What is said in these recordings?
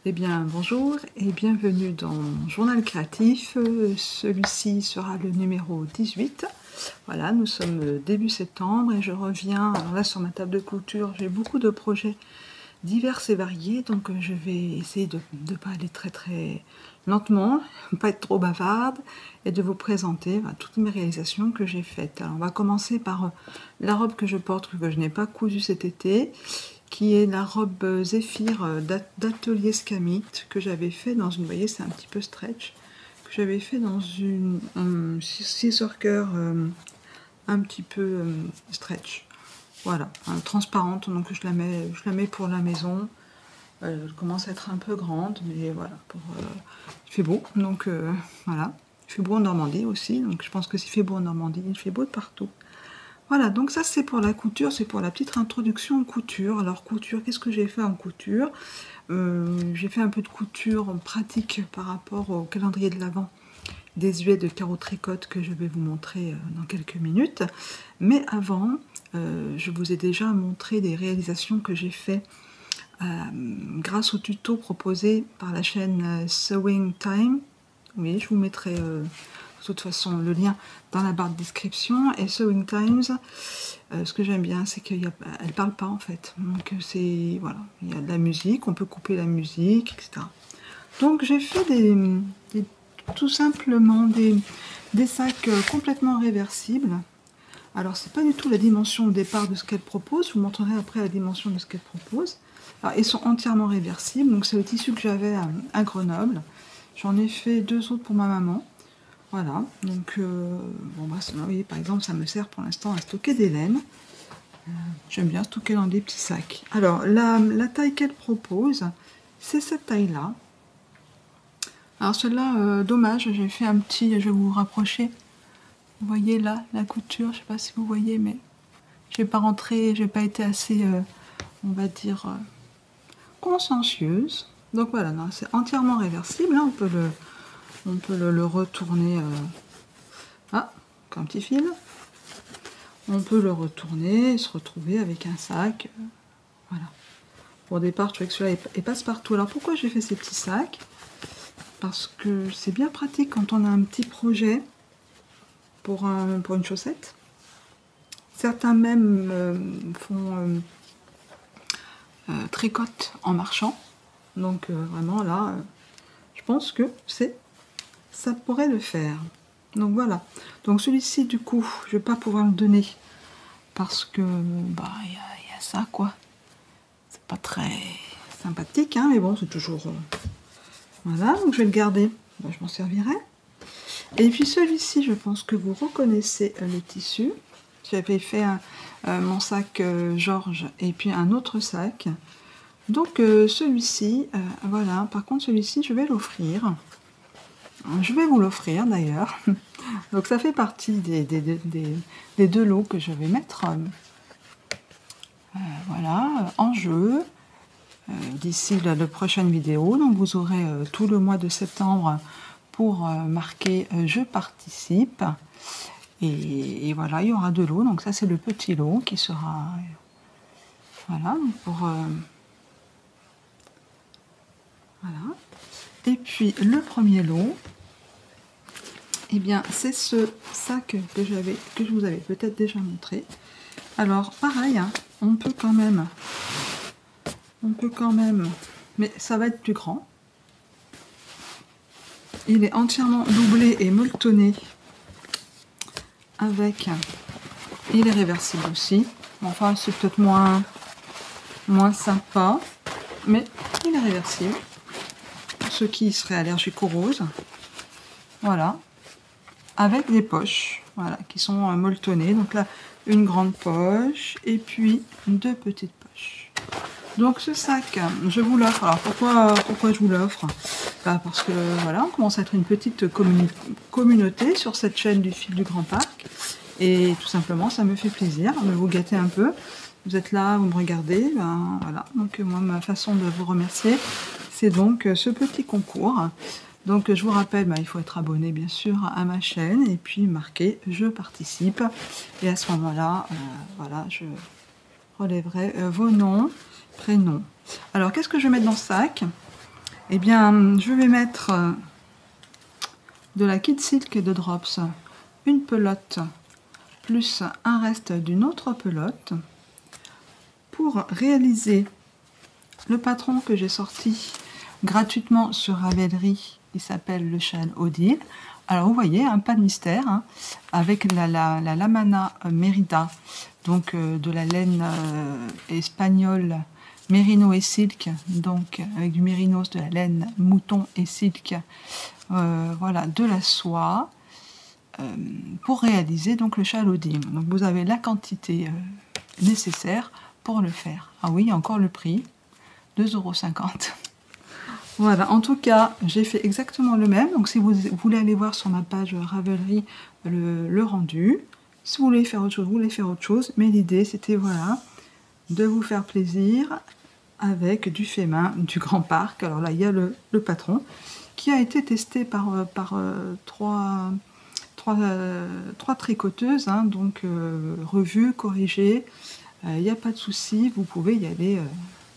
Eh bien, bonjour et bienvenue dans Journal Créatif. Celui-ci sera le numéro 18. Voilà, nous sommes début septembre et je reviens. Alors là, sur ma table de couture, j'ai beaucoup de projets divers et variés, donc je vais essayer de ne pas aller très lentement, pas être trop bavarde et de vous présenter toutes mes réalisations que j'ai faites. Alors, on va commencer par la robe que je porte, que je n'ai pas cousue cet été, qui est la robe Zéphyr d'Atelier Scamit que j'avais fait dans une, vous voyez, c'est un petit peu stretch, que j'avais fait dans une scissor un petit peu stretch. Voilà, transparente, donc je la mets pour la maison. Elle commence à être un peu grande, mais voilà, il fait beau, donc voilà. Il fait beau en Normandie aussi, donc je pense que s'il fait beau en Normandie, il fait beau de partout. Voilà, donc ça c'est pour la couture, c'est pour la petite introduction en couture. Alors couture, qu'est-ce que j'ai fait en couture? J'ai fait un peu de couture pratique par rapport au calendrier de l'Avent désuet de carreau tricote que je vais vous montrer dans quelques minutes. Mais avant, je vous ai déjà montré des réalisations que j'ai fait grâce au tuto proposé par la chaîne Sewing Time. Oui, je vous mettrai de toute façon le lien dans la barre de description. Et Sewing Times, ce que j'aime bien, c'est qu'elle ne parle pas en fait. Donc c'est, voilà, il y a de la musique, on peut couper la musique, etc. Donc j'ai fait tout simplement des sacs complètement réversibles. Alors c'est pas du tout la dimension au départ de ce qu'elle propose, je vous montrerai après la dimension de ce qu'elle propose. Alors ils sont entièrement réversibles, donc c'est le tissu que j'avais à Grenoble. J'en ai fait 2 autres pour ma maman. Voilà, donc bon bah, vous voyez, par exemple, ça me sert pour l'instant à stocker des laines. J'aime bien stocker dans des petits sacs. Alors la taille qu'elle propose, c'est cette taille-là. Alors celle-là, dommage, j'ai fait un petit, je vais vous rapprocher. Vous voyez là, la couture, je sais pas si vous voyez, mais j'ai pas rentré, j'ai pas été assez, on va dire, consciencieuse. Donc voilà, c'est entièrement réversible, hein, on peut le retourner. Ah, un petit fil. On peut le retourner et se retrouver avec un sac. Voilà. Au départ, je trouvais que celui-là est passe-partout. Alors pourquoi j'ai fait ces petits sacs? Parce que c'est bien pratique quand on a un petit projet pour une chaussette. Certains même font tricotent en marchant. Donc vraiment là, je pense que ça pourrait le faire. Donc voilà. Donc celui-ci, du coup, je vais pas pouvoir le donner parce que bah il y a ça quoi. C'est pas très sympathique, hein, mais bon, c'est toujours voilà. Donc je vais le garder. Ben, je m'en servirai. Et puis celui-ci, je pense que vous reconnaissez le tissu. J'avais fait mon sac Georges et puis un autre sac. Donc celui-ci, voilà. Par contre, celui-ci, je vais l'offrir. Je vais vous l'offrir d'ailleurs. Donc ça fait partie des 2 lots que je vais mettre voilà, en jeu d'ici la prochaine vidéo. Donc vous aurez tout le mois de septembre pour marquer je participe. Et voilà, il y aura 2 lots. Donc ça c'est le petit lot qui sera voilà pour voilà. Et puis le premier lot, eh bien, c'est ce sac que je vous avais peut-être déjà montré. Alors, pareil, hein, on peut quand même, mais ça va être plus grand. Il est entièrement doublé et molletonné avec, il est réversible aussi. Enfin, c'est peut-être moins sympa, mais il est réversible. Pour ceux qui seraient allergiques aux roses, voilà. Avec des poches, voilà, qui sont molletonnées. Donc là, une grande poche et puis 2 petites poches. Donc ce sac, je vous l'offre. Alors pourquoi je vous l'offre? Parce que voilà, on commence à être une petite communauté sur cette chaîne du fil du Grand Parc. Et tout simplement, ça me fait plaisir de vous gâter un peu. Vous êtes là, vous me regardez, ben, voilà. Donc moi, ma façon de vous remercier, c'est donc ce petit concours. Donc je vous rappelle, il faut être abonné bien sûr à ma chaîne et puis marquer je participe. Et à ce moment-là, voilà, je relèverai vos noms, prénoms. Alors qu'est-ce que je vais mettre dans ce sac? Eh bien, je vais mettre de la Kid Silk de Drops, une pelote, plus un reste d'une autre pelote, pour réaliser le patron que j'ai sorti gratuitement sur Ravelry, qui s'appelle le châle Odile. Alors vous voyez, pas de mystère, hein, avec la Lamana Merida, donc de la laine espagnole Mérino et Silk, donc avec du mérinos, de la laine mouton et silk, voilà, de la soie, pour réaliser donc le châle Odile. Donc vous avez la quantité nécessaire pour le faire. Ah oui, encore le prix, 2,50 €. Voilà, en tout cas, j'ai fait exactement le même. Donc si vous voulez aller voir sur ma page Ravelry le rendu, si vous voulez faire autre chose, vous voulez faire autre chose. Mais l'idée, c'était voilà, de vous faire plaisir avec du fait main du Grand Parc. Alors là, il y a le patron qui a été testé par trois tricoteuses, hein, donc revu, corrigé. Il n'y a pas de souci, vous pouvez y aller.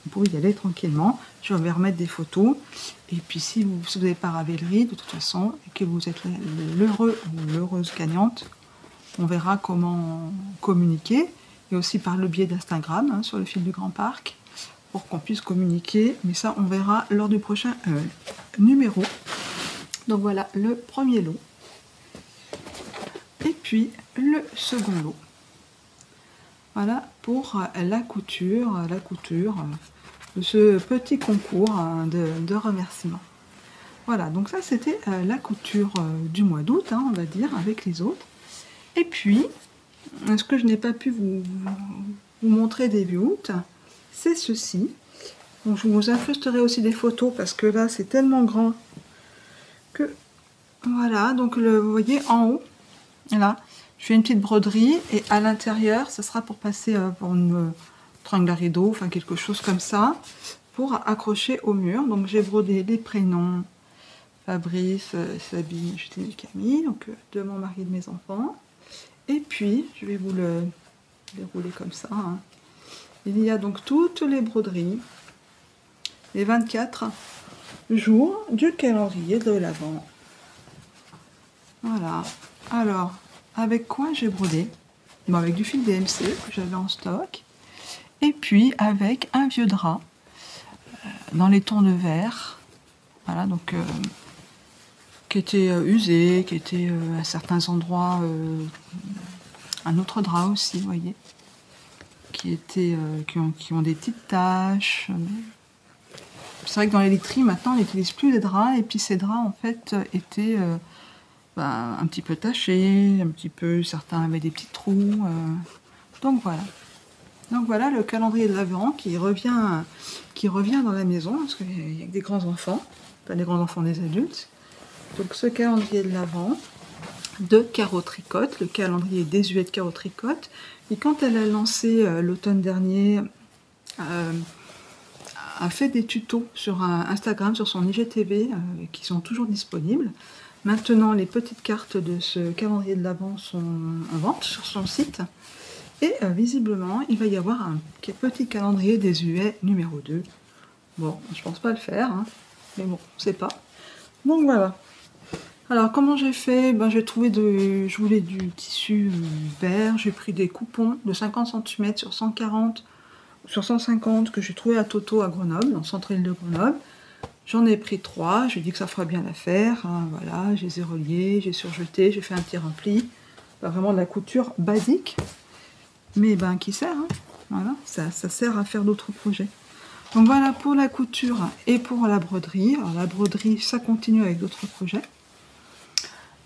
Vous pouvez y aller tranquillement. Je vais remettre des photos. Et puis si vous n'avez pas Ravelry, de toute façon, et que vous êtes l'heureux ou l'heureuse gagnante, on verra comment communiquer. Et aussi par le biais d'Instagram, hein, sur le fil du Grand Parc, pour qu'on puisse communiquer. Mais ça, on verra lors du prochain numéro. Donc voilà, le premier lot. Et puis, le second lot. Voilà pour la couture de ce petit concours de remerciements. Voilà, donc ça c'était la couture du mois d'août, hein, on va dire, avec les autres. Et puis, ce que je n'ai pas pu vous montrer début août, c'est ceci. Donc je vous incrusterai aussi des photos parce que là c'est tellement grand que voilà, donc vous voyez en haut, là. Je fais une petite broderie et à l'intérieur, ça sera pour passer pour une tringle à rideau, enfin quelque chose comme ça, pour accrocher au mur. Donc j'ai brodé les prénoms Fabrice, Sabine, Justine et Camille, donc de mon mari et de mes enfants. Et puis, je vais vous le dérouler comme ça. Hein. Il y a donc toutes les broderies, les 24 jours du calendrier de l'Avent. Voilà. Alors, avec quoi j'ai brodé? Bon, avec du fil DMC que j'avais en stock. Et puis avec un vieux drap dans les tons de vert. Voilà, donc qui était usé, qui était à certains endroits un autre drap aussi, vous voyez. Qui ont des petites taches. C'est vrai que dans les literies, maintenant, on n'utilise plus les draps. Et puis ces draps, en fait, étaient un petit peu tachés, un petit peu, certains avaient des petits trous. Donc voilà. Donc voilà le calendrier de l'Avent qui revient dans la maison, parce qu'il y a que des grands-enfants, pas des grands-enfants, des adultes. Donc ce calendrier de l'Avent de Caro Tricotte, le calendrier désuet de Caro Tricotte. Et quand elle a lancé l'automne dernier, a fait des tutos sur Instagram, sur son IGTV, qui sont toujours disponibles. Maintenant, les petites cartes de ce calendrier de l'Avent sont en vente sur son site. Et visiblement, il va y avoir un petit calendrier désuet numéro 2. Bon, je pense pas le faire, hein, mais bon, on sait pas. Donc voilà. Alors, comment j'ai fait? J'ai trouvé je voulais du tissu vert. J'ai pris des coupons de 50 cm sur 140, sur 150 que j'ai trouvé à Toto à Grenoble, en centre-ville de Grenoble. J'en ai pris 3, je lui ai dit que ça fera bien l'affaire. Hein, voilà, je les ai reliés, j'ai surjeté, j'ai fait un petit repli. Vraiment de la couture basique. Mais qui sert, hein. Voilà, ça sert à faire d'autres projets. Donc voilà pour la couture et pour la broderie. Alors la broderie, ça continue avec d'autres projets.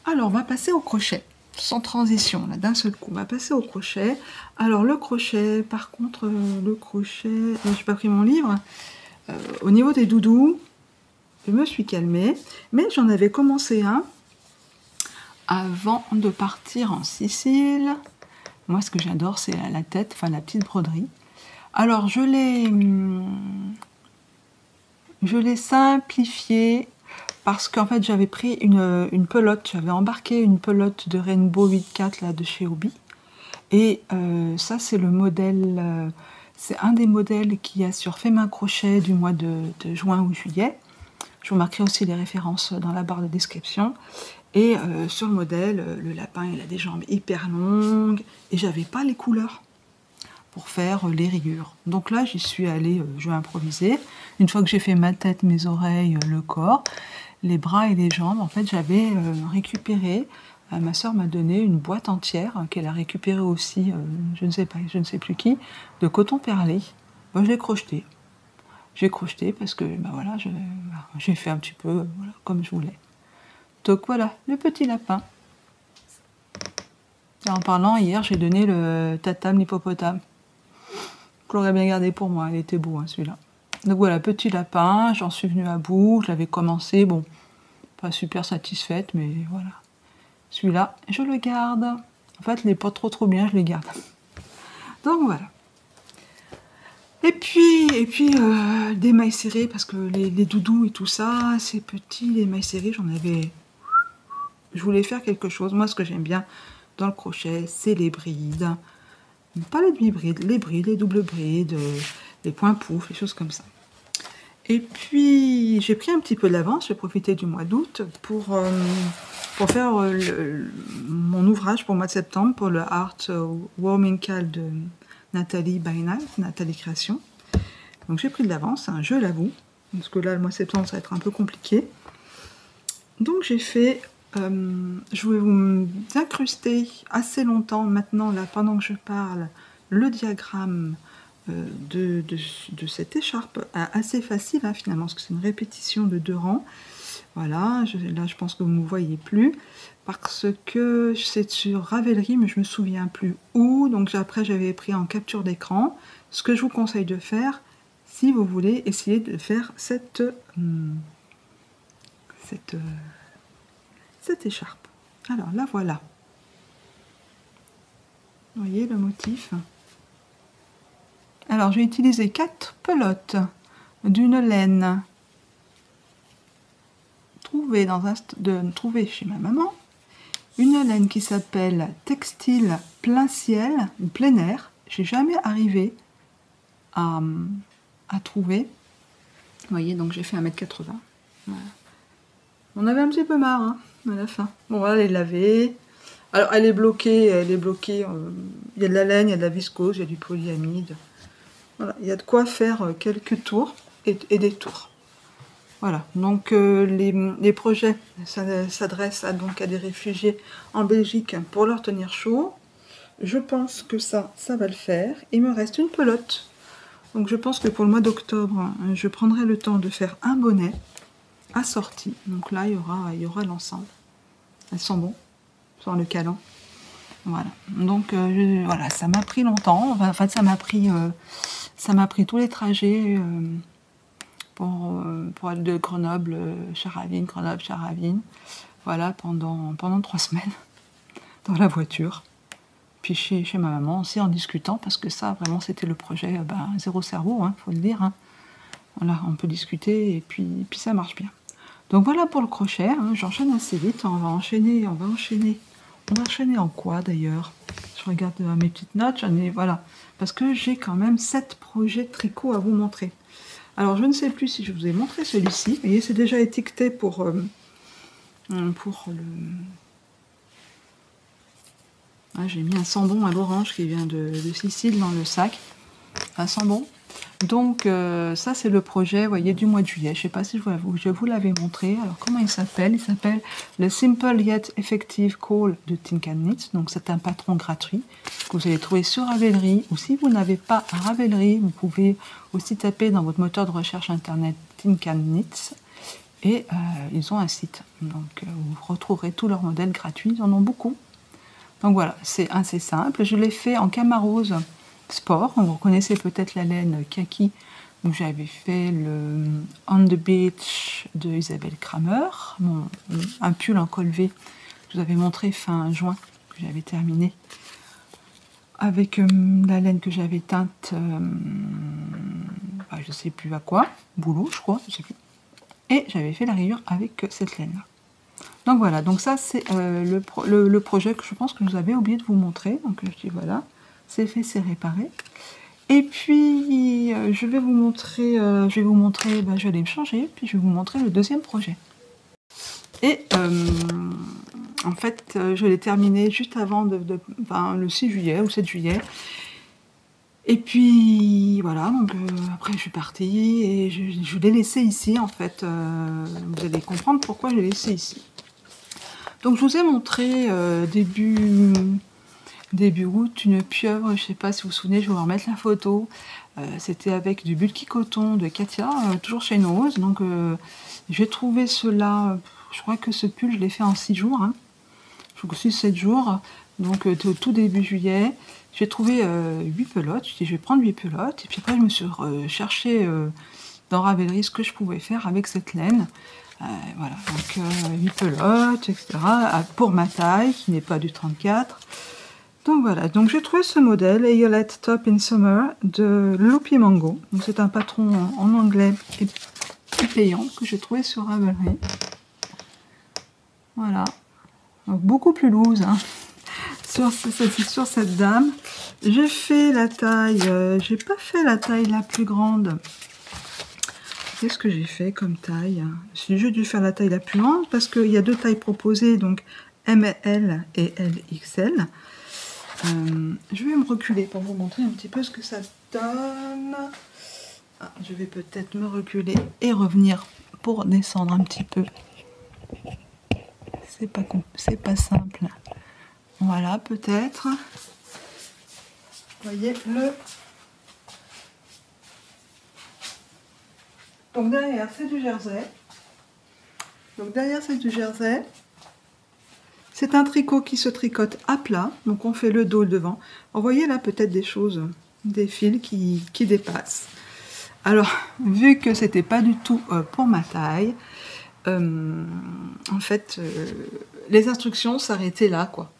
Alors on va passer au crochet, sans transition, là d'un seul coup. On va passer au crochet. Alors le crochet, par contre, le crochet, je n'ai pas pris mon livre. Au niveau des doudous, je me suis calmée, mais j'en avais commencé un avant de partir en Sicile. Moi, ce que j'adore, c'est la tête, enfin la petite broderie. Alors, je l'ai simplifié parce qu'en fait, j'avais pris une pelote. J'avais embarqué une pelote de Rainbow 8-4 là, de chez Hobby. Et ça, c'est le modèle... c'est un des modèles qu'il y a sur Fait Main Crochet du mois de juin ou juillet. Je vous marquerai aussi les références dans la barre de description. Et sur le modèle, le lapin, il a des jambes hyper longues et j'avais pas les couleurs pour faire les rayures. Donc là, j'y suis allée, je vais improviser. Une fois que j'ai fait ma tête, mes oreilles, le corps, les bras et les jambes, en fait, j'avais récupéré, ma soeur m'a donné une boîte entière, qu'elle a récupérée aussi, je ne sais pas, je ne sais plus qui, de coton perlé. Moi, je l'ai crocheté. J'ai crocheté parce que, ben voilà, j'ai fait un petit peu voilà, comme je voulais. Donc voilà, le petit lapin. Et en parlant, hier, j'ai donné le tatam l'hippopotame. Je l'aurais bien gardé pour moi, il était beau hein, celui-là. Donc voilà, petit lapin, j'en suis venue à bout, je l'avais commencé, bon, pas super satisfaite, mais voilà. Celui-là, je le garde. En fait, il n'est pas trop bien, je le garde. Donc voilà. Et puis des mailles serrées, parce que les doudous et tout ça, c'est petit, les mailles serrées, j'en avais... Je voulais faire quelque chose. Moi, ce que j'aime bien dans le crochet, c'est les brides. Pas les demi-brides, les brides, les doubles brides, les points poufs, les choses comme ça. Et puis, j'ai pris un petit peu d'avance, j'ai profité du mois d'août pour faire mon ouvrage pour le mois de septembre, pour le Art Warming Call de Nathalie by Night, Nathalie Création. Donc j'ai pris de l'avance, hein, je l'avoue, parce que là, le mois de septembre, ça va être un peu compliqué. Donc j'ai fait... je vais vous incruster assez longtemps maintenant, là, pendant que je parle, le diagramme de cette écharpe, assez facile hein, finalement, parce que c'est une répétition de 2 rangs. Voilà, là je pense que vous ne me voyez plus, parce que c'est sur Ravelry, mais je ne me souviens plus où, donc après j'avais pris en capture d'écran. Ce que je vous conseille de faire, si vous voulez essayer de faire cette écharpe. Alors là voilà. Vous voyez le motif. Alors j'ai utilisé 4 pelotes d'une laine trouvée chez ma maman. Une laine qui s'appelle Textile plein ciel, ou plein air. J'ai jamais arrivé à trouver. Vous voyez, donc j'ai fait 1,80 m. Voilà. On avait un petit peu marre hein, à la fin. Bon, voilà, elle est lavée. Alors, elle est bloquée. Il y a de la laine, il y a de la viscose, il y a du polyamide. Voilà, il y a de quoi faire quelques tours et des tours. Voilà, donc les projets s'adressent à des réfugiés en Belgique pour leur tenir chaud. Je pense que ça va le faire. Il me reste une pelote. Donc je pense que pour le mois d'octobre, je prendrai le temps de faire un bonnet assorti. Donc là, il y aura l'ensemble. Elles sont bons, sans le calan. Voilà. Donc voilà, ça m'a pris longtemps. Enfin, ça m'a pris tous les trajets pour aller de Grenoble, Charavine, voilà, pendant 3 semaines dans la voiture. Puis chez ma maman aussi en discutant, parce que ça, vraiment, c'était le projet zéro cerveau, hein, faut le dire. Hein. Voilà, on peut discuter et puis ça marche bien. Donc voilà pour le crochet, hein, j'enchaîne assez vite, on va enchaîner en quoi d'ailleurs? Je regarde mes petites notes, voilà, parce que j'ai quand même 7 projets de tricot à vous montrer. Alors je ne sais plus si je vous ai montré celui-ci, vous voyez c'est déjà étiqueté pour le... Ah, j'ai mis un sambon à l'orange qui vient de Sicile dans le sac, un sambon. Donc ça c'est le projet, vous voyez, du mois de juillet. Je ne sais pas si je vous l'avais montré. Alors comment il s'appelle? Il s'appelle le Simple Yet Effective Call de Think and Knit. Donc c'est un patron gratuit que vous allez trouver sur Ravelry. Ou si vous n'avez pas Ravelry, vous pouvez aussi taper dans votre moteur de recherche internet Think and Knit. Et ils ont un site. Donc vous retrouverez tous leurs modèles gratuits. Ils en ont beaucoup. Donc voilà, c'est assez simple. Je l'ai fait en Camarose Sport. Vous reconnaissez peut-être la laine kaki où j'avais fait le On the Beach de Isabelle Kramer, un pull en col V. Je vous avais montré fin juin que j'avais terminé avec la laine que j'avais teinte, je sais plus à quoi, boulot je crois, je sais plus. Et j'avais fait la rayure avec cette laine là. Donc voilà, donc ça c'est le projet que je pense que je vous avais oublié de vous montrer. Donc je dis voilà, c'est fait, c'est réparé. Et puis, je vais vous montrer, je vais aller me changer, puis je vais vous montrer le deuxième projet. Et en fait, je l'ai terminé juste avant le 6 juillet ou 7 juillet. Et puis voilà, donc après je suis partie et je l'ai laissé ici en fait. Vous allez comprendre pourquoi je l'ai laissé ici. Donc je vous ai montré début août une pieuvre, je ne sais pas si vous vous souvenez, je vais vous remettre la photo. C'était avec du bulky coton de Katia, toujours chez Nose. Donc j'ai trouvé cela, je crois que ce pull je l'ai fait en 6 jours, hein. Je crois que 6-7 jours, donc au tout début juillet. J'ai trouvé 8 pelotes, je dis je vais prendre 8 pelotes, et puis après je me suis cherché dans Ravelry ce que je pouvais faire avec cette laine. Voilà, donc 8 pelotes, etc. Pour ma taille, qui n'est pas du 34. Donc voilà, donc j'ai trouvé ce modèle, Ayolet Top in Summer, de Loopy Mango. Donc c'est un patron en anglais et payant que j'ai trouvé sur Ravelry. Voilà, donc beaucoup plus loose, hein, sur cette dame. J'ai fait la taille, j'ai pas fait la taille la plus grande. Qu'est-ce que j'ai fait comme taille? J'ai dû faire la taille la plus grande parce qu'il y a 2 tailles proposées, donc ML et LXL. Je vais me reculer pour vous montrer un petit peu ce que ça donne. Ah, je vais peut-être me reculer et revenir pour descendre un petit peu. C'est pas simple. Voilà, peut-être. Vous voyez le... Donc derrière, c'est du jersey. C'est un tricot qui se tricote à plat. Donc on fait le dos devant. Vous voyez là peut-être des choses, des fils qui dépassent. Alors, vu que c'était pas du tout pour ma taille, en fait, les instructions s'arrêtaient là, quoi.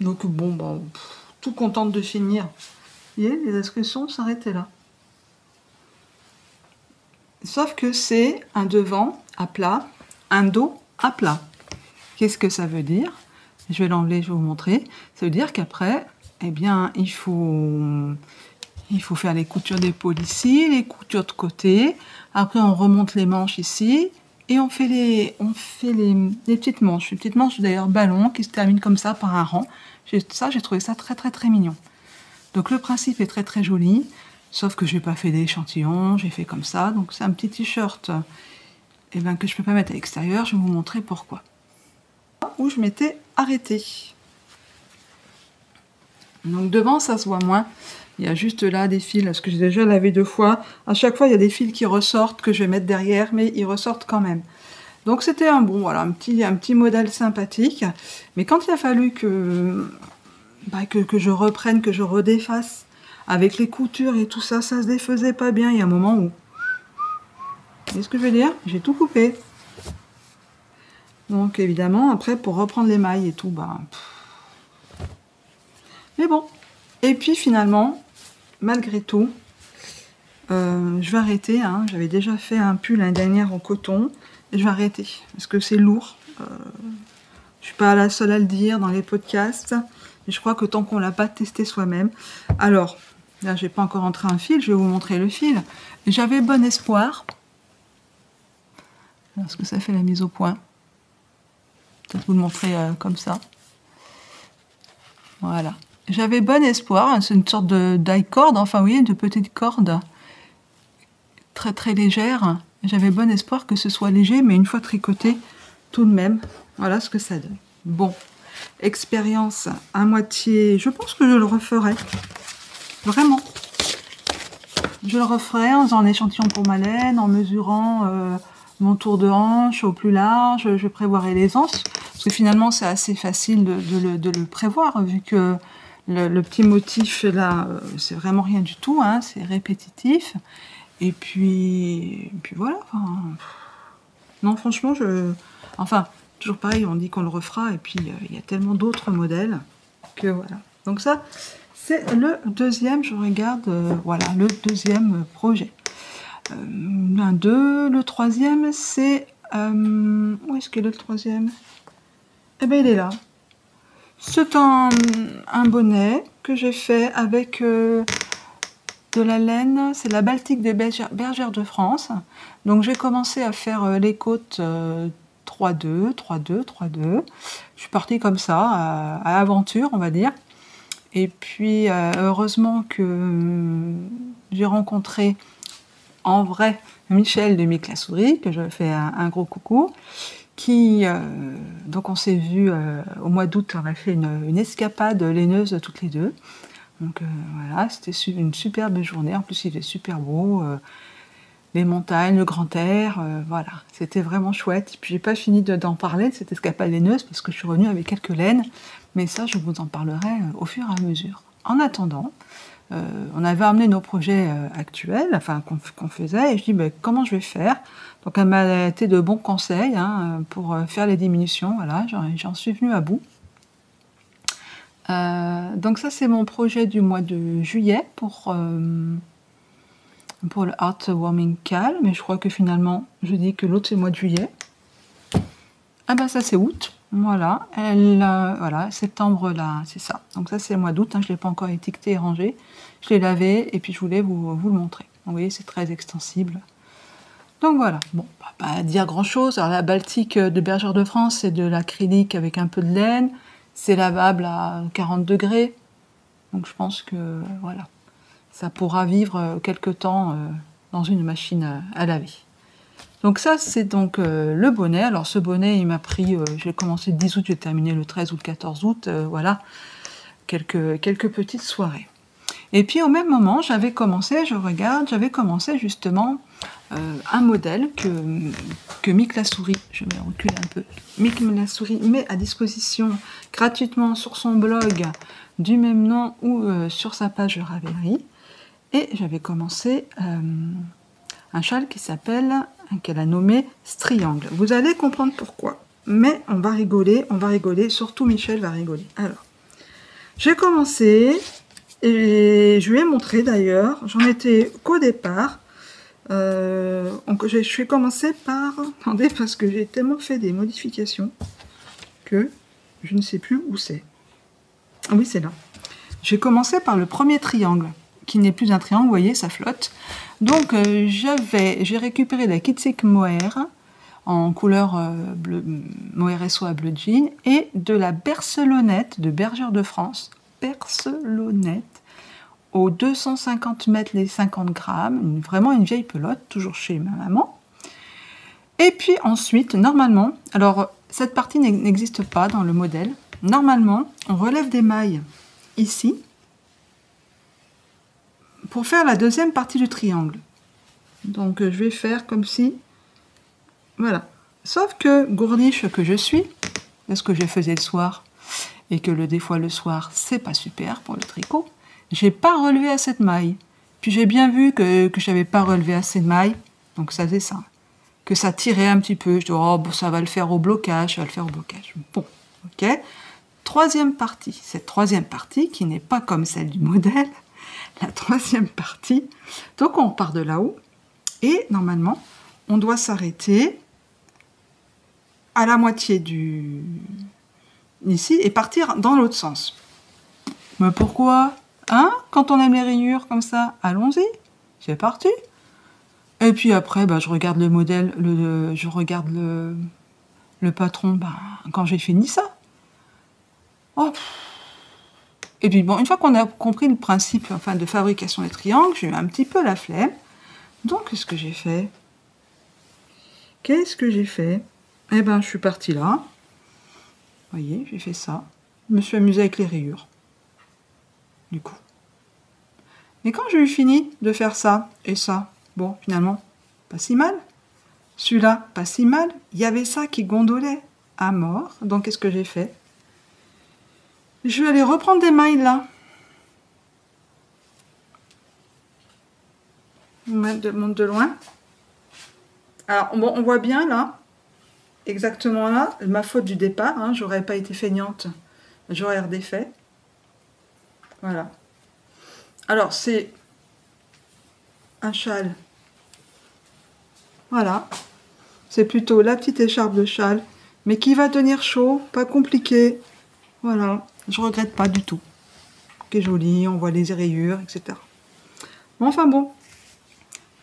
Donc bon, tout contente de finir. Vous voyez, les inscriptions s'arrêtaient là. Sauf que c'est un devant à plat, un dos à plat. Qu'est-ce que ça veut dire? Je vais l'enlever, je vais vous montrer. Ça veut dire qu'après, eh bien, il faut faire les coutures d'épaule ici, les coutures de côté. Après, on remonte les manches ici. Et on fait les petites manches. Les petites manches d'ailleurs ballon qui se terminent comme ça par un rang. Ça, j'ai trouvé ça très très très mignon. Donc le principe est très très joli. Sauf que je n'ai pas fait d'échantillon, j'ai fait comme ça. Donc c'est un petit t-shirt que je ne peux pas mettre à l'extérieur. Je vais vous montrer pourquoi. Où je m'étais arrêtée. Donc devant, ça se voit moins. Il y a juste là des fils, parce que j'ai déjà lavé 2 fois. À chaque fois, il y a des fils qui ressortent, que je vais mettre derrière, mais ils ressortent quand même. Donc c'était un petit modèle sympathique. Mais quand il a fallu que je reprenne, que je redéfasse, avec les coutures et tout ça, ça se défaisait pas bien. Il y a un moment où... Vous voyez ce que je veux dire? J'ai tout coupé. Donc évidemment, après, pour reprendre les mailles et tout, mais bon. Et puis finalement, malgré tout, je vais arrêter. Hein. J'avais déjà fait un pull l'année dernière en coton. Et je vais arrêter, parce que c'est lourd. Je ne suis pas la seule à le dire dans les podcasts. Et je crois que tant qu'on ne l'a pas testé soi-même... Alors... Là, je n'ai pas encore entré un fil, je vais vous montrer le fil. J'avais bon espoir. Est-ce que ça fait la mise au point? Peut-être vous le montrer comme ça. Voilà. J'avais bon espoir, c'est une sorte de die-cord, enfin vous voyez, de petite corde très très légère. J'avais bon espoir que ce soit léger, mais une fois tricoté, tout de même, voilà ce que ça donne. Bon, expérience à moitié, je pense que je le referai. Vraiment. Je le referai en faisant un échantillon pour ma laine, en mesurant mon tour de hanche au plus large. Je prévoirai les anses, parce que finalement c'est assez facile de le prévoir, vu que le petit motif là, c'est vraiment rien du tout, hein, c'est répétitif. Et puis voilà. Enfin, non, franchement, enfin, toujours pareil, on dit qu'on le refera, et puis il y a tellement d'autres modèles que voilà. Donc ça... C'est le deuxième, je regarde, voilà, le deuxième projet. Le troisième, c'est... où est-ce qu'il est le troisième? Eh bien, il est là. C'est un bonnet que j'ai fait avec de la laine, c'est la Baltique de Bergère de France. Donc j'ai commencé à faire les côtes 3-2, 3-2, 3-2. Je suis partie comme ça, à aventure, on va dire. Et puis, heureusement que j'ai rencontré en vrai Michel de Mick la Souris, que je fais un gros coucou, qui, donc on s'est vu au mois d'août, on a fait une escapade laineuse toutes les deux. Donc voilà, c'était une superbe journée, en plus il fait super beau, les montagnes, le grand air, voilà, c'était vraiment chouette. Et puis j'ai pas fini d'en parler de cette escapade laineuse parce que je suis revenue avec quelques laines, mais ça je vous en parlerai au fur et à mesure. En attendant, on avait amené nos projets actuels, enfin qu'on faisait, et je dis ben, comment je vais faire. Donc elle m'a été de bons conseils pour faire les diminutions, voilà, j'en suis venue à bout. Donc ça c'est mon projet du mois de juillet pour le Heartwarming Cal, mais je crois que finalement je dis que l'autre c'est le mois de juillet. Ah ben ça c'est août, voilà, voilà, septembre là, c'est ça. Donc ça c'est le mois d'août, je ne l'ai pas encore étiqueté et rangé, je l'ai lavé et puis je voulais vous le montrer. Vous voyez c'est très extensible. Donc voilà, bon, pas dire grand chose. Alors la Baltique de Bergère de France c'est de l'acrylique avec un peu de laine, c'est lavable à 40 degrés, donc je pense que voilà, ça pourra vivre quelque temps dans une machine à laver. Donc ça c'est donc le bonnet. Alors ce bonnet il m'a pris, j'ai commencé le 10 août, j'ai terminé le 13 ou le 14 août, voilà, quelques petites soirées. Et puis au même moment j'avais commencé justement un modèle que Mick la Souris, je vais reculer un peu, Mick la Souris met à disposition gratuitement sur son blog du même nom ou sur sa page Ravelry. Et j'avais commencé un châle qu'elle a nommé Striangle. Vous allez comprendre pourquoi, mais on va rigoler, surtout Michel va rigoler. Alors, j'ai commencé, et je lui ai montré d'ailleurs, j'en étais qu'au départ. Je suis commencé par... Attendez, parce que j'ai tellement fait des modifications que je ne sais plus où c'est. Ah oui, c'est là. J'ai commencé par le premier triangle, qui n'est plus un triangle, vous voyez, ça flotte. Donc, j'ai récupéré la Kitzig Mohair en couleur bleu, Mohair soie bleu jean, et de la Bercelonnette de Bergère de France. Bercelonnette. Aux 250 mètres les 50 grammes, vraiment une vieille pelote, toujours chez ma maman. Et puis ensuite, normalement, alors cette partie n'existe pas dans le modèle, normalement, on relève des mailles ici, pour faire la deuxième partie du triangle. Donc je vais faire comme si, voilà. Sauf que, gourdiche que je suis, c'est ce que je faisais le soir, et que des fois le soir, c'est pas super pour le tricot, j'ai pas relevé assez de mailles. Puis j'ai bien vu que j'avais pas relevé assez de mailles, donc ça faisait ça. Que ça tirait un petit peu. Je dis, oh, bon, ça va le faire au blocage, ça va le faire au blocage. Bon, ok. Troisième partie. Cette troisième partie, qui n'est pas comme celle du modèle, la troisième partie, donc on part de là-haut, et normalement, on doit s'arrêter à la moitié ici, et partir dans l'autre sens. Mais pourquoi ? Hein, quand on aime les rayures comme ça, allons-y, c'est parti. Et puis après, je regarde le modèle, je regarde le patron quand j'ai fini ça. Oh. Et puis bon, une fois qu'on a compris le principe de fabrication des triangles, j'ai eu un petit peu la flemme. Donc, qu'est-ce que j'ai fait? Eh ben, je suis partie là. Vous voyez, j'ai fait ça. Je me suis amusée avec les rayures. Du coup. Mais quand j'ai eu fini de faire ça et ça, bon, finalement, pas si mal. Celui-là, pas si mal. Il y avait ça qui gondolait à mort. Donc, qu'est-ce que j'ai fait? Je vais aller reprendre des mailles là. On monte de loin. Alors, bon, on voit bien là, exactement là, ma faute du départ. J'aurais pas été feignante, j'aurais redéfait. Voilà. Alors, c'est un châle. Voilà. C'est plutôt la petite écharpe de châle, mais qui va tenir chaud, pas compliqué. Voilà. Je regrette pas du tout. Qui est joli, on voit les rayures, etc. Enfin bon,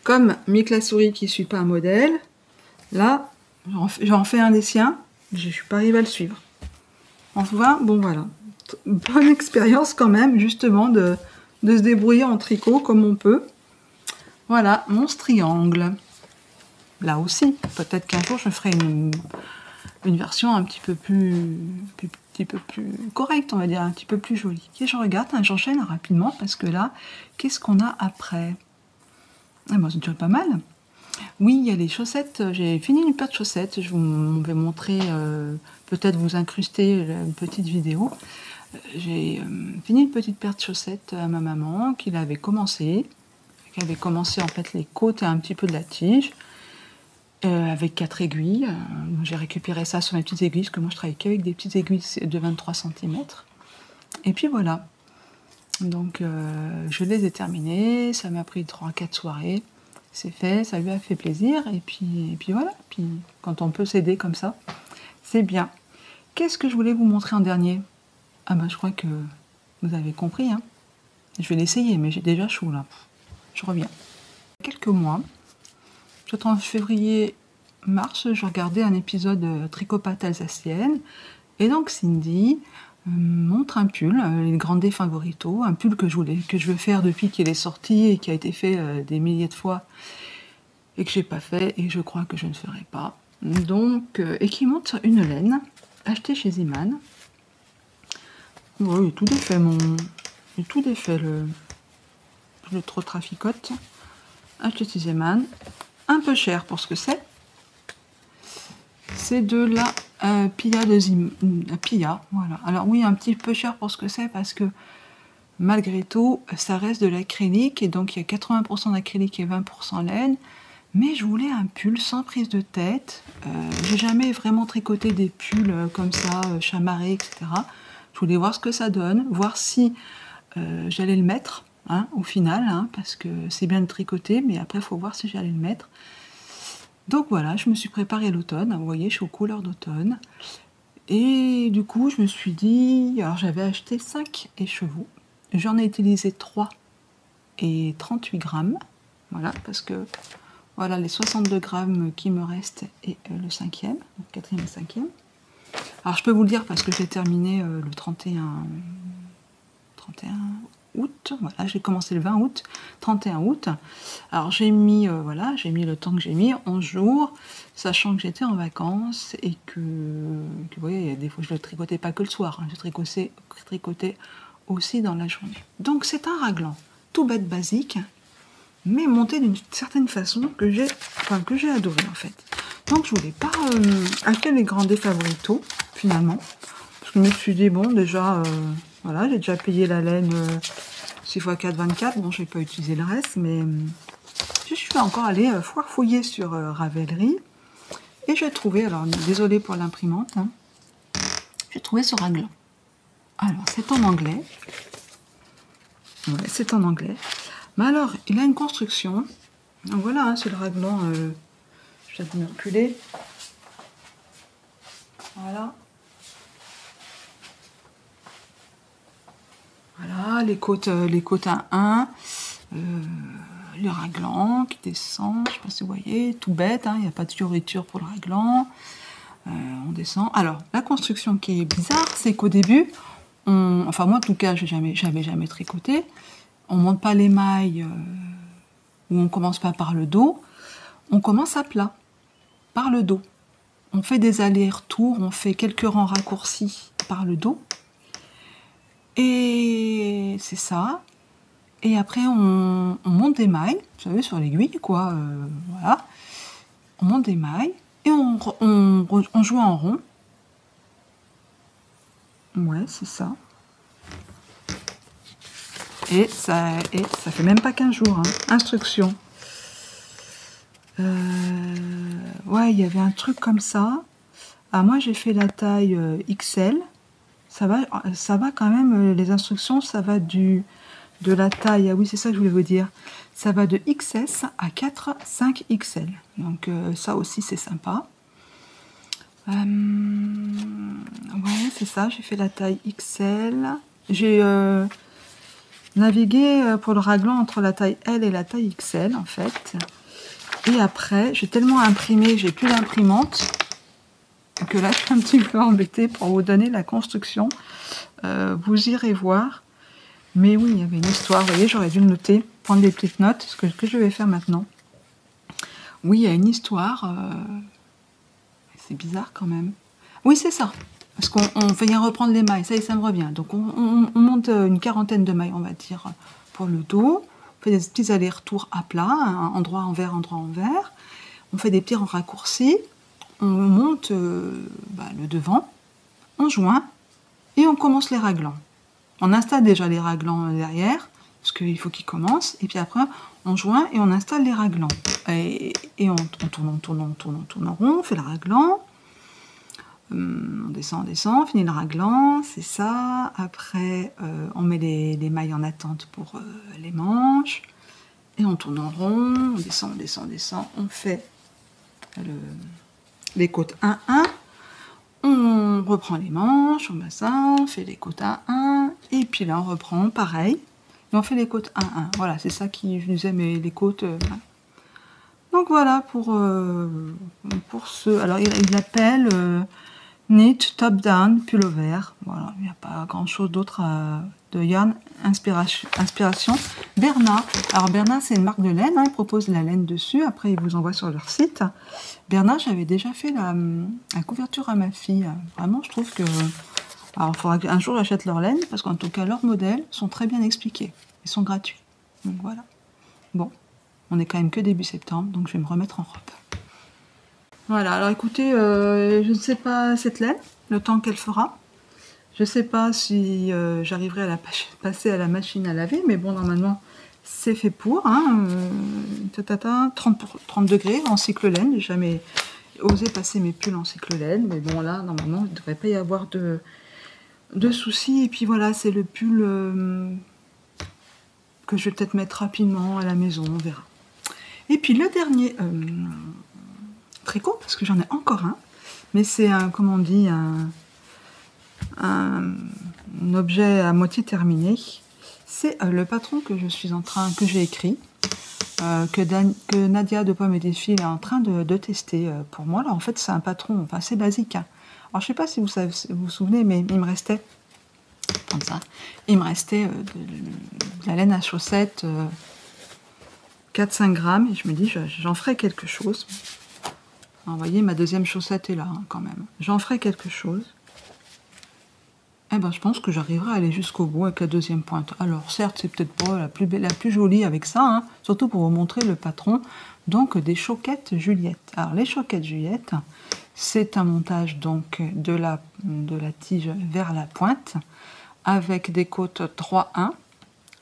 comme Mick la souris qui ne suit pas un modèle, là, j'en fais un des siens, je ne suis pas arrivée à le suivre. Enfin, bon voilà, bonne expérience quand même, justement, de se débrouiller en tricot comme on peut. Voilà, mon triangle. Là aussi, peut-être qu'un jour, je ferai une version un petit peu plus correcte, on va dire, un petit peu plus jolie. Et je regarde, hein, j'enchaîne rapidement, parce que là, qu'est-ce qu'on a après? Ah ben, c'est déjà pas mal. Oui, il y a les chaussettes, j'ai fini une paire de chaussettes, je vous vais montrer, peut-être vous incruster une petite vidéo. J'ai fini une petite paire de chaussettes à ma maman, qui avait commencé en fait les côtes et un petit peu de la tige, avec 4 aiguilles. J'ai récupéré ça sur mes petites aiguilles, parce que moi je travaille qu'avec des petites aiguilles de 23 cm. Et puis voilà, donc je les ai terminées, ça m'a pris 3-4 soirées. C'est fait, ça lui a fait plaisir, et puis voilà, puis quand on peut s'aider comme ça, c'est bien. Qu'est-ce que je voulais vous montrer en dernier? Ah ben je crois que vous avez compris, hein. Je vais l'essayer, mais j'ai déjà chaud là. Je reviens. Il y a quelques mois, peut-être en février-mars, je regardais un épisode de Tricopate alsacienne, et donc Cindy montre un pull, les Grande Favorito, un pull que je veux faire depuis qu'il est sorti et qui a été fait des milliers de fois et que j'ai pas fait et je crois que je ne ferai pas. Donc, et qui montre une laine achetée chez Iman. Oui, tout défait tout défait le trop traficote. Acheté chez Iman, un peu cher pour ce que c'est. C'est de la Pia Pia, voilà. Alors oui, un petit peu cher pour ce que c'est, parce que malgré tout, ça reste de l'acrylique, et donc il y a 80% d'acrylique et 20% laine. Mais je voulais un pull sans prise de tête. J'ai jamais vraiment tricoté des pulls comme ça, chamarrés, etc. Je voulais voir ce que ça donne, voir si j'allais le mettre, hein, au final, hein, parce que c'est bien de tricoter, mais après il faut voir si j'allais le mettre. Donc voilà, je me suis préparé l'automne, vous voyez, je suis aux couleurs d'automne. Et du coup, je me suis dit, alors j'avais acheté 5 écheveaux, j'en ai utilisé 3 et 38 grammes, voilà, parce que voilà les 62 grammes qui me restent et le 5e, le 4e et 5e. Alors je peux vous le dire parce que j'ai terminé le 31 août, voilà, j'ai commencé le 20 août, 31 août. Alors j'ai mis, voilà, j'ai mis le temps que j'ai mis, 11 jours, sachant que j'étais en vacances et que vous voyez, des fois je ne tricotais pas que le soir, hein, je tricotais aussi dans la journée. Donc c'est un raglan, tout bête basique, mais monté d'une certaine façon que j'ai adoré en fait. Donc je voulais pas acheter les Grande Favorito finalement, parce que je me suis dit bon déjà voilà, j'ai déjà payé la laine 6x4, 24, bon je n'ai pas utilisé le reste, mais je suis encore allée fouiller sur Ravelry, et j'ai trouvé, alors désolée pour l'imprimante, hein, j'ai trouvé ce raglan. Alors c'est en anglais, ouais, c'est en anglais, mais alors il a une construction, donc voilà, hein, c'est le raglan, je vais me reculer, voilà. Voilà, les côtes à 1, le raglan qui descend, je ne sais pas si vous voyez, tout bête, hein, il n'y a pas de fioriture pour le raglan. On descend. Alors, la construction qui est bizarre, c'est qu'au début, enfin moi en tout cas, j'avais jamais tricoté, on ne monte pas les mailles, ou on ne commence pas par le dos, on commence à plat, par le dos. On fait des allers-retours, on fait quelques rangs raccourcis par le dos. Et c'est ça. Et après, on monte des mailles, vous savez, sur l'aiguille, quoi. Voilà. On monte des mailles et on joue en rond. Ouais, c'est ça. Et ça fait même pas 15 jours. Hein. Instruction. Ouais, il y avait un truc comme ça. Ah, moi, j'ai fait la taille XL. Ça va quand même, les instructions, ça va de la taille, ah oui, c'est ça que je voulais vous dire, ça va de XS à 4, 5 XL. Donc ça aussi, c'est sympa. Ouais, c'est ça, j'ai fait la taille XL. naviguer pour le raglan entre la taille L et la taille XL en fait. Et après, j'ai tellement imprimé, j'ai plus d'imprimante, que là je suis un petit peu embêtée pour vous donner la construction. Vous irez voir. Mais oui, il y avait une histoire, vous voyez, j'aurais dû le noter, prendre des petites notes, ce que je vais faire maintenant. Oui, il y a une histoire, c'est bizarre quand même. Oui, c'est ça, parce qu'on vient reprendre les mailles, ça y est, ça me revient. Donc on monte une quarantaine de mailles, on va dire, pour le dos. On fait des petits allers-retours à plat, endroit envers, endroit envers. On fait des petits raccourcis, on monte le devant, on joint, et on commence les raglans. On installe déjà les raglans derrière, parce qu'il faut qu'ils commencent, et puis après, on joint et on installe les raglans. Et on tourne en rond, on fait le raglan, on descend, on finit le raglan, c'est ça. Après, on met les mailles en attente pour les manches, et on tourne en rond, on descend, on fait les côtes 1-1, on reprend les manches, on bassin, on fait les côtes 1-1, et puis là on reprend pareil, et on fait les côtes 1-1. Voilà, c'est ça qui je disais, mais les côtes. Donc voilà pour ce. Alors il l'appelle knit top down pullover. Voilà, il n'y a pas grand chose d'autre de yarn inspiration. Bernat. Alors Bernat, c'est une marque de laine, hein, ils proposent la laine dessus, après ils vous envoient sur leur site. Bernat, j'avais déjà fait la couverture à ma fille. Vraiment, je trouve que... Alors, il faudra qu'un jour j'achète leur laine, parce qu'en tout cas, leurs modèles sont très bien expliqués. Ils sont gratuits. Donc voilà. Bon, on est quand même que début septembre, donc je vais me remettre en robe. Voilà, alors écoutez, je ne sais pas cette laine, le temps qu'elle fera. Je ne sais pas si j'arriverai à la passer à la machine à laver, mais bon, normalement, c'est fait pour. Hein, 30 degrés en cycle laine. J'ai jamais osé passer mes pulls en cycle laine, mais bon, là, normalement, il ne devrait pas y avoir de soucis. Et puis voilà, c'est le pull que je vais peut-être mettre rapidement à la maison, on verra. Et puis le dernier tricot, parce que j'en ai encore un, mais c'est un, comment on dit, un objet à moitié terminé. C'est le patron que j'ai écrit, que Nadia de Pommes et des Fils est en train de tester pour moi. Là, en fait, c'est un patron assez basique. Hein. Alors, je sais pas si vous vous souvenez, mais il me restait, comme ça, il me restait de la laine à chaussettes, 4-5 grammes, et je me dis, j'en ferai quelque chose. Alors, vous voyez, ma deuxième chaussette est là, hein, quand même. J'en ferai quelque chose. Eh ben, je pense que j'arriverai à aller jusqu'au bout avec la deuxième pointe. Alors, certes, c'est peut-être pas la plus jolie avec ça, hein, surtout pour vous montrer le patron. Donc, des choquettes Juliette. Alors, les choquettes Juliette, c'est un montage donc de la tige vers la pointe, avec des côtes 3-1.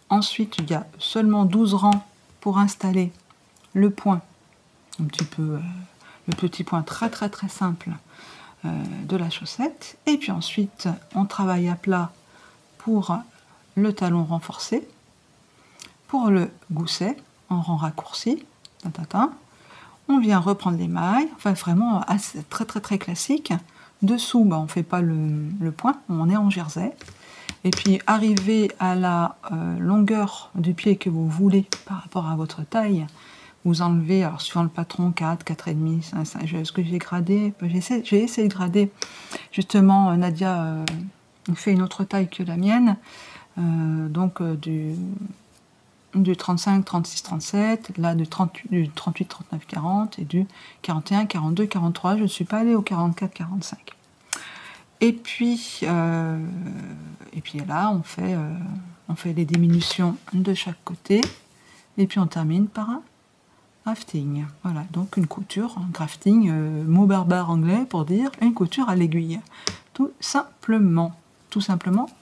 Ensuite, il y a seulement 12 rangs pour installer le point, un petit peu, le petit point très simple, de la chaussette. Et puis ensuite on travaille à plat pour le talon renforcé, pour le gousset en rang raccourci, on vient reprendre les mailles, enfin vraiment très classique. Dessous, on fait pas le point, on est en jersey. Et puis arrivé à la longueur du pied que vous voulez par rapport à votre taille, vous enlevez, alors suivant le patron, 4, 4,5, 5, ce que j'ai gradé, j'ai essayé de grader, justement, Nadia fait une autre taille que la mienne, donc du 35, 36, 37, là du 38, 39, 40, et du 41, 42, 43, je ne suis pas allée au 44, 45. Et puis là, on fait les diminutions de chaque côté, et puis on termine par un grafting. Voilà, donc une couture, un grafting, mot barbare anglais pour dire une couture à l'aiguille. Tout simplement,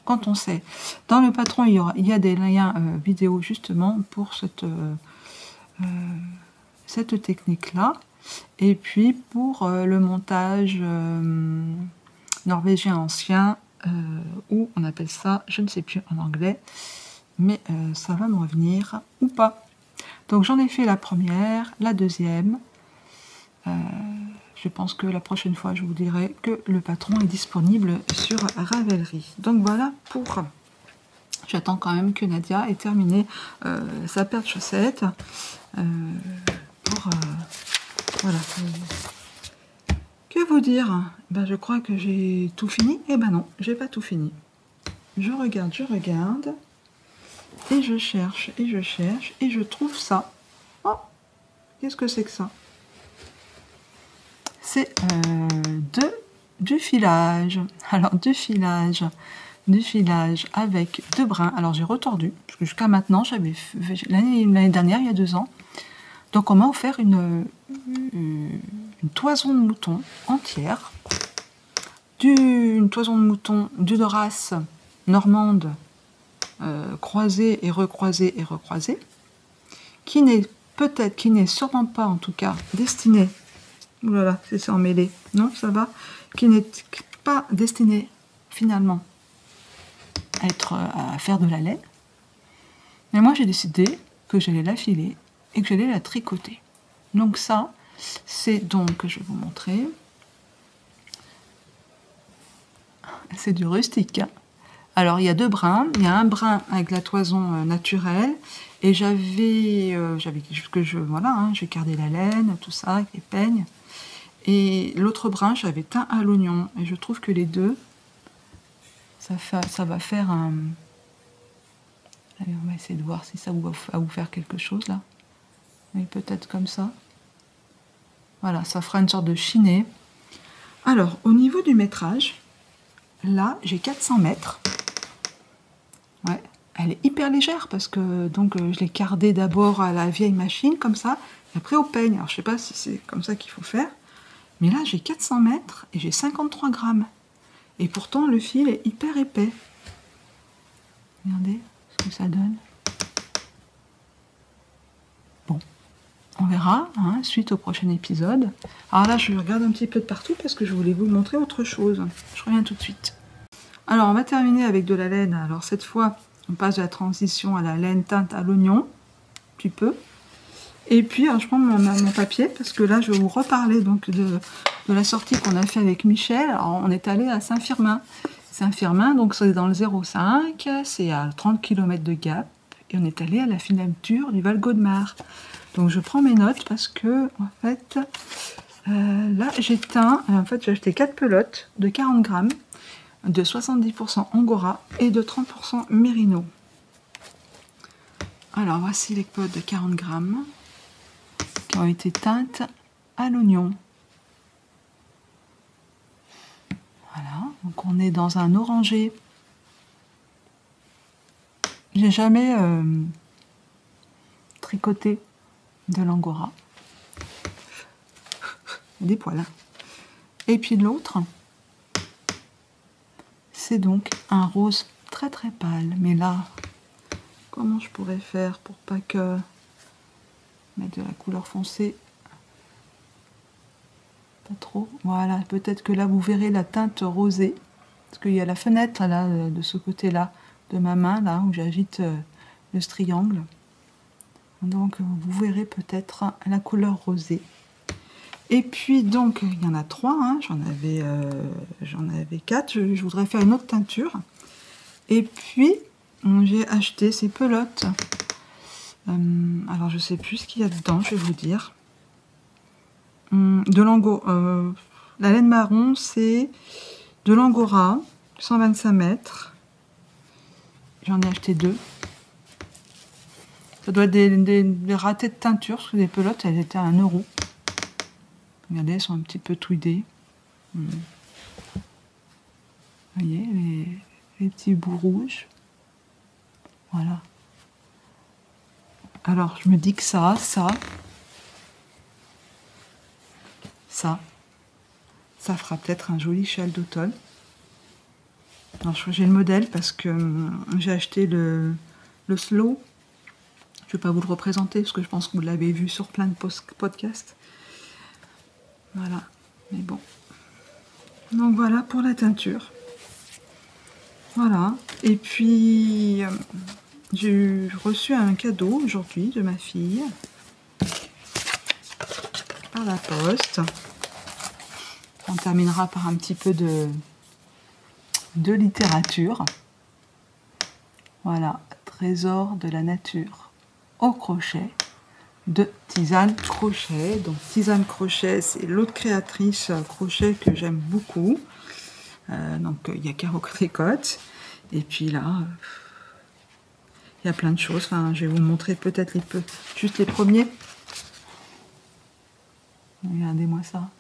quand on sait. Dans le patron, il y a des liens vidéo justement pour cette technique-là. Et puis pour le montage norvégien ancien, ou on appelle ça, je ne sais plus en anglais, mais ça va me revenir ou pas. Donc j'en ai fait la première, la deuxième. Je pense que la prochaine fois, je vous dirai que le patron est disponible sur Ravelry. Donc voilà pour J'attends quand même que Nadia ait terminé sa paire de chaussettes. Voilà. Que vous dire? Ben, je crois que j'ai tout fini. Eh ben non, j'ai pas tout fini. Je regarde, et je cherche, et je trouve ça. Oh, qu'est-ce que c'est que ça? C'est du filage. Alors, du filage avec 2 brins. Alors, j'ai retordu, parce que jusqu'à maintenant, j'avais l'année dernière, il y a 2 ans. Donc, on m'a offert une toison de mouton entière. Une toison de mouton d'une race normande, croisée et recroisée, qui n'est sûrement pas, en tout cas, destinée. Ouh là là, c'est emmêlé. Non, ça va. Qui n'est pas destinée, finalement, à faire de la laine. Mais moi, j'ai décidé que j'allais la filer et que j'allais la tricoter. Donc ça, c'est donc, je vais vous montrer. C'est du rustique. Alors, il y a 2 brins. Il y a un brin avec la toison naturelle. Et voilà, hein, j'ai gardé la laine, tout ça, avec les peignes. Et l'autre brin, j'avais teint à l'oignon. Et je trouve que les deux, ça va faire un... Allez, on va essayer de voir si ça va vous faire quelque chose, là. Et peut-être comme ça. Voilà, ça fera une sorte de chiné. Alors, au niveau du métrage, là, j'ai 400 mètres. Ouais, elle est hyper légère parce que donc je l'ai cardée d'abord à la vieille machine, comme ça, et après au peigne. Alors, je sais pas si c'est comme ça qu'il faut faire. Mais là, j'ai 400 mètres et j'ai 53 grammes. Et pourtant, le fil est hyper épais. Regardez ce que ça donne. Bon, on verra, hein, suite au prochain épisode. Alors là, je regarde un petit peu de partout parce que je voulais vous montrer autre chose. Je reviens tout de suite. Alors, on va terminer avec de la laine. Alors, cette fois, on passe de la transition à la laine teinte à l'oignon. Un petit peu. Et puis, alors, je prends mon papier, parce que là, je vais vous reparler donc, de la sortie qu'on a fait avec Michel. Alors, on est allé à Saint-Firmin. Saint-Firmin, donc c'est dans le 05, c'est à 30 km de Gap. Et on est allé à la filature du Val-Gaudemar. Donc, je prends mes notes parce que, en fait, là, j'ai teint. En fait, j'ai acheté 4 pelotes de 40 grammes, de 70% Angora et de 30% Mérino. Alors, voici les pelotes de 40 grammes. Qui ont été teintes à l'oignon. Voilà, donc on est dans un orangé. J'ai jamais tricoté de l'angora. Des poils. Et puis l'autre, c'est donc un rose très très pâle. Mais là, comment je pourrais faire pour pas que... mettre de la couleur foncée, pas trop. Voilà, peut-être que là vous verrez la teinte rosée, parce qu'il y a la fenêtre là de ce côté-là de ma main là où j'agite le triangle. Donc vous verrez peut-être la couleur rosée. Et puis donc il y en a 3, hein, j'en avais 4. Je voudrais faire une autre teinture. Et puis j'ai acheté ces pelotes. Alors je sais plus ce qu'il y a dedans, je vais vous dire. De l'angora, la laine marron, c'est de l'angora, 125 mètres. J'en ai acheté 2. Ça doit être des ratés de teinture, parce que les pelotes, elles étaient à 1 €. Regardez, elles sont un petit peu tweedées. Vous voyez, les petits bouts rouges. Voilà. Alors, je me dis que ça fera peut-être un joli châle d'automne. Alors, j'ai le modèle parce que j'ai acheté le slow. Je ne vais pas vous le représenter parce que je pense que vous l'avez vu sur plein de podcasts. Voilà, mais bon. Donc voilà pour la teinture. Voilà, et puis j'ai reçu un cadeau aujourd'hui de ma fille par la poste. On terminera par un petit peu de littérature. Voilà, trésor de la nature au crochet de Tisane Crochet. Donc Tisane Crochet, c'est l'autre créatrice crochet que j'aime beaucoup. Donc il y a Caro Tricotte. Et puis là, il y a plein de choses. Enfin, je vais vous montrer peut-être juste les premiers. Regardez-moi ça.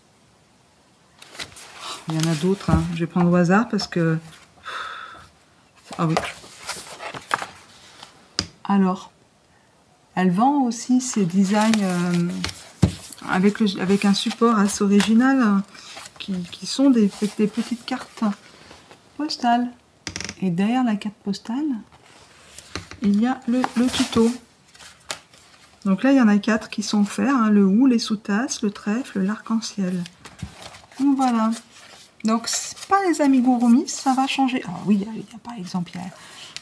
Il y en a d'autres. Hein. Je vais prendre au hasard parce que... Ah oui. Alors, elle vend aussi ses designs avec un support assez original qui sont des petites cartes postales. Et derrière la carte postale, il y a le tuto. Donc là, il y en a 4 qui sont offerts. Hein, le hou, les sous-tasses, le trèfle, l'arc-en-ciel. Donc voilà. Donc, c'est pas les amigurumis, ça va changer. Alors oui, il y a par exemple, il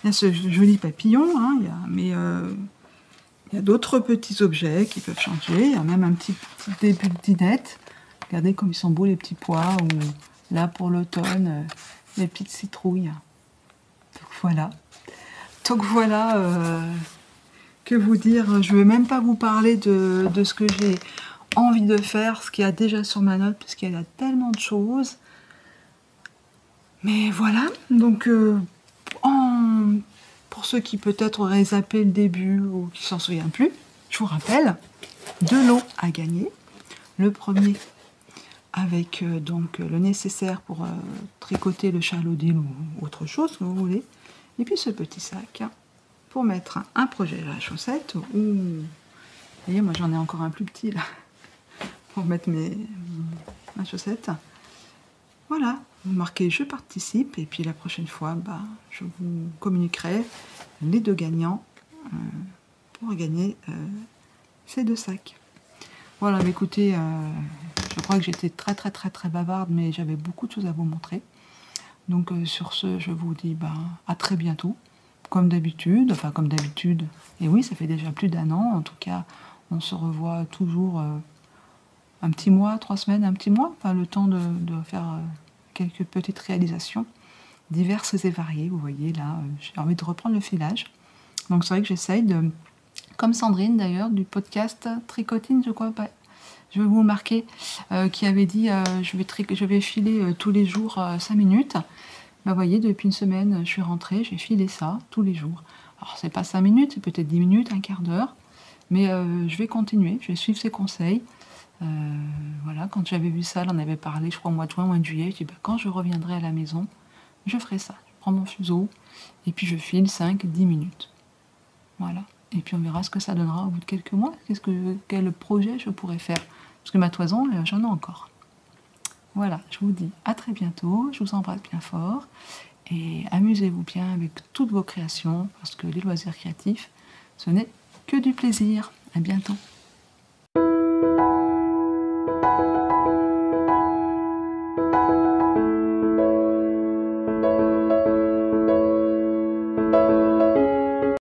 y a ce joli papillon, hein, mais il y a d'autres petits objets qui peuvent changer. Il y a même un petit début de dinette. Regardez comme ils sont beaux les petits pois. Ou là, pour l'automne, les petites citrouilles. Donc voilà, que vous dire, je ne vais même pas vous parler de ce que j'ai envie de faire, ce qu'il y a déjà sur ma note, parce qu'il y a tellement de choses. Mais voilà, donc pour ceux qui peut-être auraient zappé le début ou qui s'en souviennent plus, je vous rappelle, 2 lots à gagner. Le premier avec donc le nécessaire pour tricoter le chalodil ou autre chose que vous voulez. Et puis ce petit sac pour mettre un projet à la chaussette. Ou, vous voyez, moi j'en ai encore un plus petit là pour mettre ma chaussette. Voilà, vous marquez je participe et puis la prochaine fois, je vous communiquerai les 2 gagnants pour gagner ces 2 sacs. Voilà, mais écoutez, je crois que j'étais très bavarde, mais j'avais beaucoup de choses à vous montrer. Donc sur ce, je vous dis à très bientôt, comme d'habitude, et oui, ça fait déjà plus d'1 an, en tout cas, on se revoit toujours un petit mois, 3 semaines, un petit mois, le temps de faire quelques petites réalisations, diverses et variées, vous voyez, là, j'ai envie de reprendre le filage. Donc c'est vrai que j'essaye de, comme Sandrine d'ailleurs, du podcast Tricotine, je crois, je vais vous le marquer, qui avait dit je vais filer tous les jours 5 minutes. Vous voyez, depuis une semaine, je suis rentrée, j'ai filé ça tous les jours. Alors, c'est pas 5 minutes, c'est peut-être 10 minutes, un quart d'heure, mais je vais continuer, je vais suivre ses conseils. Voilà, quand j'avais vu ça, elle en avait parlé, je crois, au mois de juin, au mois de juillet. Je dis, quand je reviendrai à la maison, je ferai ça. Je prends mon fuseau, et puis je file 5-10 minutes. Voilà. Et puis on verra ce que ça donnera au bout de quelques mois. Quel projet je pourrais faire. Parce que ma toison, j'en ai encore. Voilà, je vous dis à très bientôt. Je vous embrasse bien fort. Et amusez-vous bien avec toutes vos créations. Parce que les loisirs créatifs, ce n'est que du plaisir. À bientôt.